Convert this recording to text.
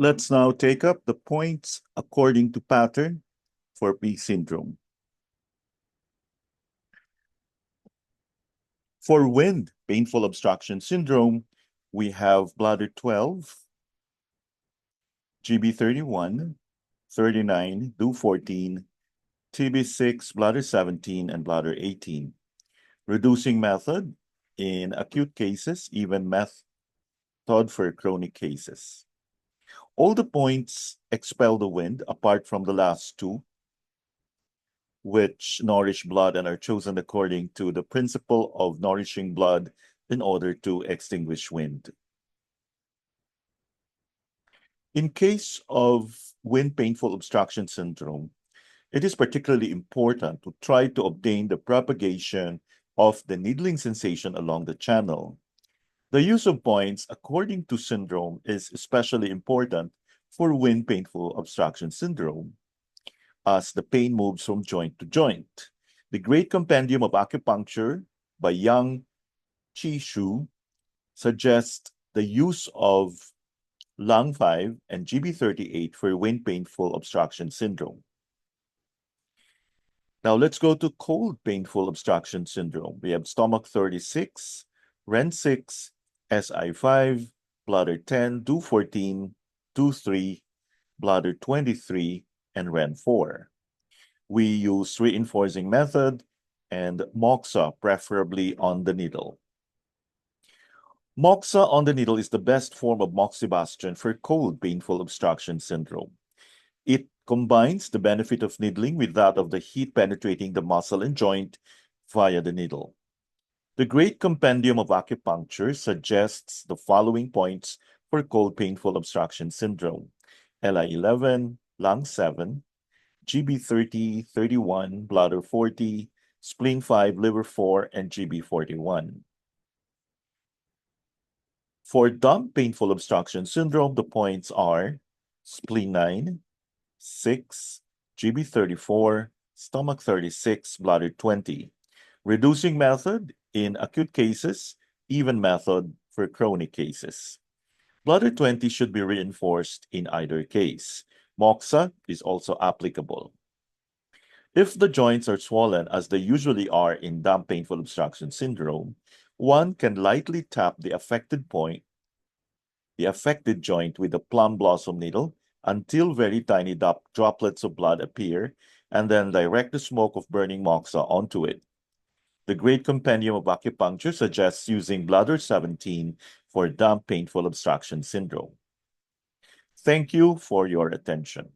Let's now take up the points according to pattern for P syndrome. For wind painful obstruction syndrome, we have bladder 12, GB 31, 39, do 14, TB6, bladder 17, and bladder 18. Reducing method in acute cases, even method for chronic cases. All the points expel the wind apart from the last two, which nourish blood and are chosen according to the principle of nourishing blood in order to extinguish wind. In case of wind painful obstruction syndrome, it is particularly important to try to obtain the propagation of the needling sensation along the channel. The use of points according to syndrome is especially important for wind painful obstruction syndrome, as the pain moves from joint to joint. The Great Compendium of Acupuncture by Yang Chi Shu suggests the use of lung 5 and GB 38 for wind painful obstruction syndrome. Now let's go to cold painful obstruction syndrome. We have stomach 36, REN 6, SI 5, bladder 10, DO 14, DO 3, bladder 23, and REN 4. We use reinforcing method and moxa, preferably on the needle. Moxa on the needle is the best form of moxibustion for cold painful obstruction syndrome. It combines the benefit of needling with that of the heat penetrating the muscle and joint via the needle. The Great Compendium of Acupuncture suggests the following points for cold painful obstruction syndrome: LI 11, lung 7, GB 30, 31, bladder 40, spleen 5, liver 4, and GB 41. For dump painful obstruction syndrome, the points are spleen 9, 6, GB 34, stomach 36, bladder 20. Reducing method in acute cases, even method for chronic cases. Bladder 20 should be reinforced in either case. Moxa is also applicable. If the joints are swollen, as they usually are in damp painful obstruction syndrome, one can lightly tap the affected joint with a plum blossom needle until very tiny droplets of blood appear, and then direct the smoke of burning moxa onto it. The Great Compendium of Acupuncture suggests using bladder 17 for damp painful obstruction syndrome. Thank you for your attention.